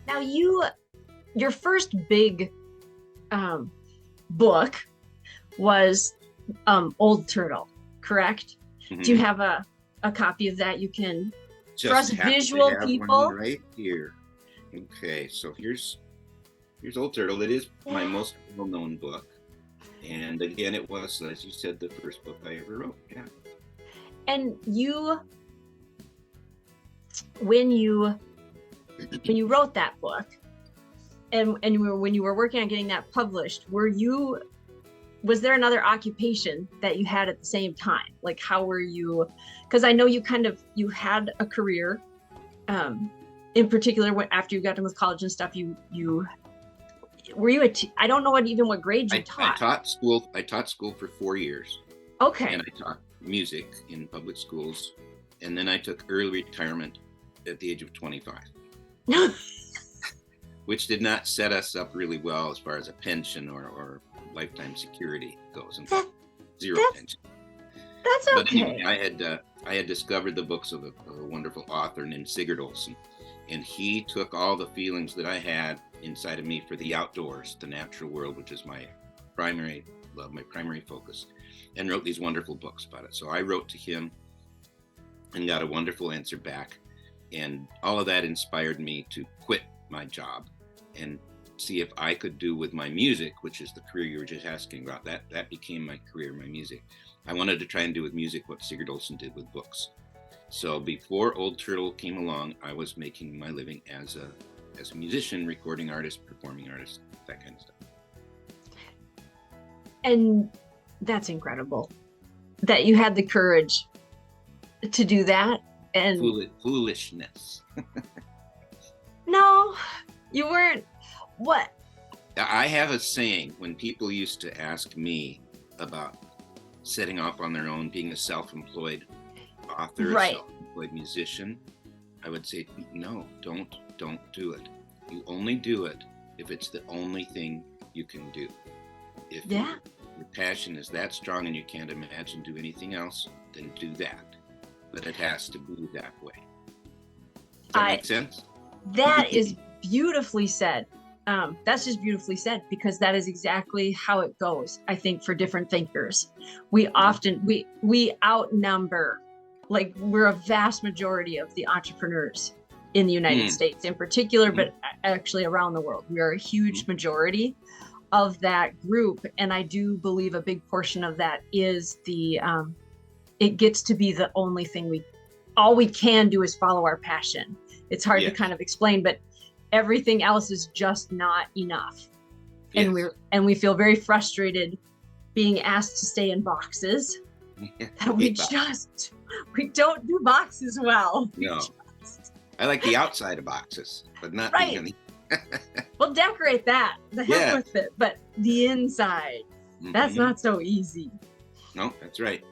Now your first big book was Old Turtle, correct? Do you Mhm. have a copy of that you can, for us Just happen to visual have one people? right here. Okay, so here's Old Turtle. It is my most well-known book, and again, it was, as you said, the first book I ever wrote. Yeah. And when you wrote that book, and when you were working on getting that published, was there another occupation that you had at the same time? Like, how were you, because I know you had a career, in particular after you got done with college and stuff, you were you I don't know what grades you I taught. taught school. I taught school for 4 years, Okay. and I taught music in public schools, and then I took early retirement at the age of 25, which did not set us up really well as far as a pension or lifetime security goes. In fact, zero that's pension. that's But okay. anyway, I had discovered the books of a wonderful author named Sigurd Olson, and he took all the feelings that I had inside of me for the outdoors, the natural world, which is my primary love, my primary focus, and wrote these wonderful books about it. So I wrote to him and got a wonderful answer back, and all of that inspired me to quit my job and see if I could do with my music, which is the career you were just asking about. That became my career, my music. I wanted to try and do with music what Sigurd Olson did with books. So before Old Turtle came along, I was making my living as a musician, recording artist, performing artist, that kind of stuff. And that's incredible that you had the courage to do that. And Foolishness. no, you weren't. What? I have a saying when people used to ask me about setting off on their own, being a self-employed author, Right. a self-employed musician, I would say, no, don't do it. You only do it if it's the only thing you can do. If your passion is that strong and you can't imagine do anything else, then do that. But it has to be that way. Does that make sense? That is beautifully said. That's just beautifully said, because that is exactly how it goes, I think, for different thinkers. We often we outnumber, like, we're a vast majority of the entrepreneurs in the United States in particular, but actually around the world. We are a huge majority of that group. And I do believe a big portion of that is it gets to be the only thing all we can do is follow our passion. It's hard to kind of explain, but everything else is just not enough. And we feel very frustrated being asked to stay in boxes. That we don't do boxes well. No. I like the outside of boxes, but not the inside. We'll decorate that. The heck with it. But the inside, that's not so easy. No, that's right.